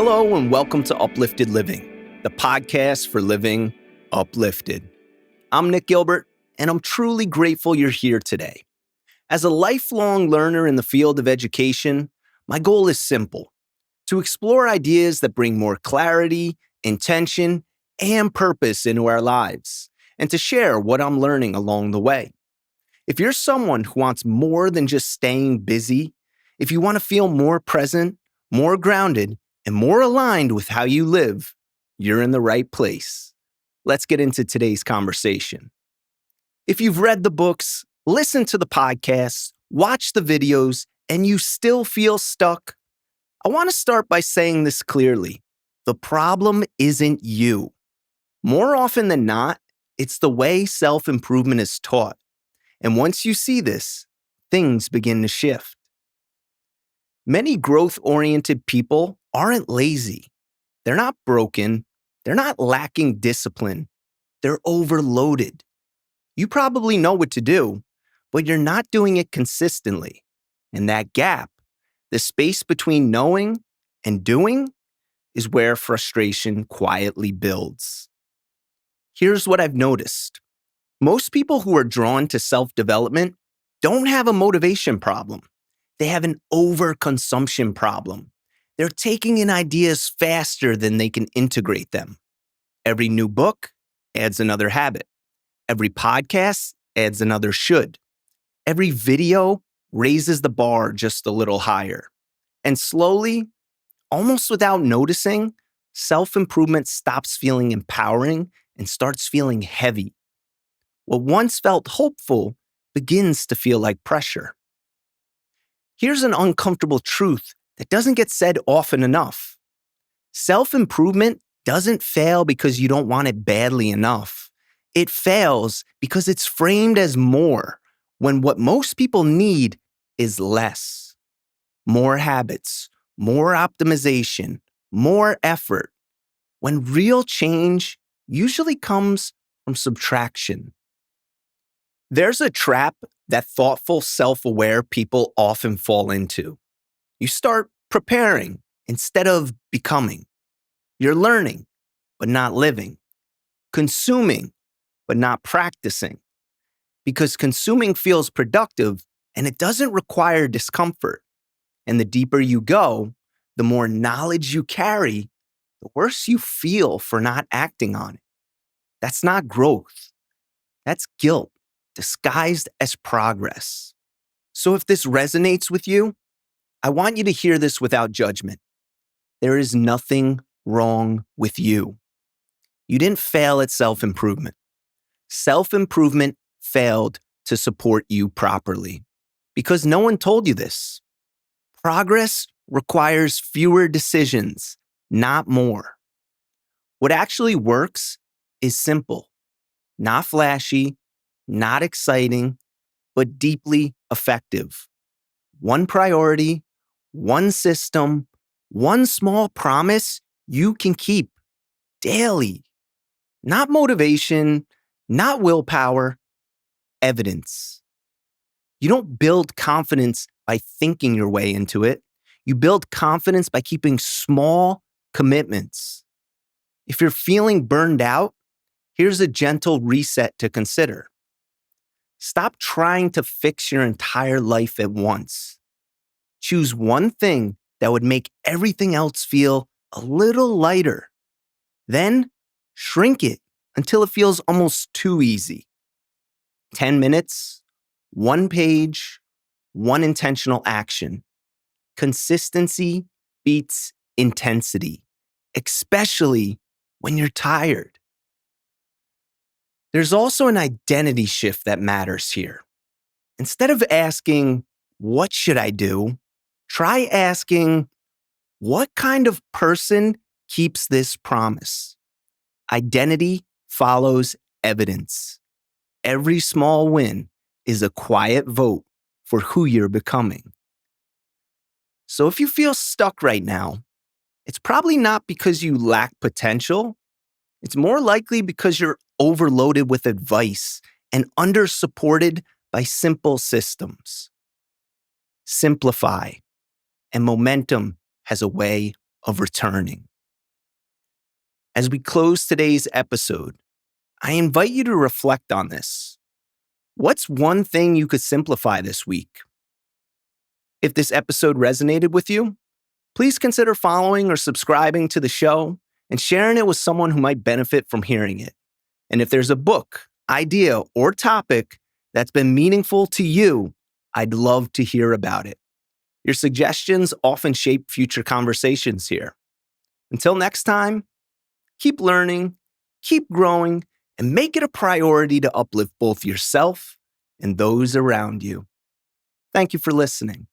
Hello and welcome to Uplifted Living, the podcast for living uplifted. I'm Nick Gilbert, and I'm truly grateful you're here today. As a lifelong learner in the field of education, my goal is simple: to explore ideas that bring more clarity, intention, and purpose into our lives, and to share what I'm learning along the way. If you're someone who wants more than just staying busy, if you want to feel more present, more grounded, and more aligned with how you live, you're in the right place. Let's get into today's conversation. If you've read the books, listened to the podcasts, watched the videos, and you still feel stuck, I want to start by saying this clearly. The problem isn't you. More often than not, it's the way self-improvement is taught. And once you see this, things begin to shift. Many growth-oriented people aren't lazy. They're not broken. They're not lacking discipline. They're overloaded. You probably know what to do, but you're not doing it consistently. And that gap, the space between knowing and doing, is where frustration quietly builds. Here's what I've noticed. Most people who are drawn to self-development don't have a motivation problem. They have an overconsumption problem. They're taking in ideas faster than they can integrate them. Every new book adds another habit. Every podcast adds another should. Every video raises the bar just a little higher. And slowly, almost without noticing, self-improvement stops feeling empowering and starts feeling heavy. What once felt hopeful begins to feel like pressure. Here's an uncomfortable truth that doesn't get said often enough. Self-improvement doesn't fail because you don't want it badly enough. It fails because it's framed as more, when what most people need is less. More habits, more optimization, more effort, when real change usually comes from subtraction. There's a trap that thoughtful, self-aware people often fall into. You start preparing instead of becoming. You're learning, but not living. Consuming, but not practicing. Because consuming feels productive and it doesn't require discomfort. And the deeper you go, the more knowledge you carry, the worse you feel for not acting on it. That's not growth. That's guilt disguised as progress. So if this resonates with you, I want you to hear this without judgment. There is nothing wrong with you. You didn't fail at self-improvement. Self-improvement failed to support you properly because no one told you this. Progress requires fewer decisions, not more. What actually works is simple, not flashy, not exciting, but deeply effective. One priority, one system, one small promise you can keep daily. Not motivation, not willpower, evidence. You don't build confidence by thinking your way into it. You build confidence by keeping small commitments. If you're feeling burned out, here's a gentle reset to consider. Stop trying to fix your entire life at once. Choose one thing that would make everything else feel a little lighter. Then shrink it until it feels almost too easy. 10 minutes, one page, one intentional action. Consistency beats intensity, especially when you're tired. There's also an identity shift that matters here. Instead of asking, "What should I do?" try asking, "What kind of person keeps this promise?" Identity follows evidence. Every small win is a quiet vote for who you're becoming. So if you feel stuck right now, it's probably not because you lack potential. It's more likely because you're overloaded with advice and under-supported by simple systems. Simplify, and momentum has a way of returning. As we close today's episode, I invite you to reflect on this. What's one thing you could simplify this week? If this episode resonated with you, please consider following or subscribing to the show and sharing it with someone who might benefit from hearing it. And if there's a book, idea, or topic that's been meaningful to you, I'd love to hear about it. Your suggestions often shape future conversations here. Until next time, keep learning, keep growing, and make it a priority to uplift both yourself and those around you. Thank you for listening.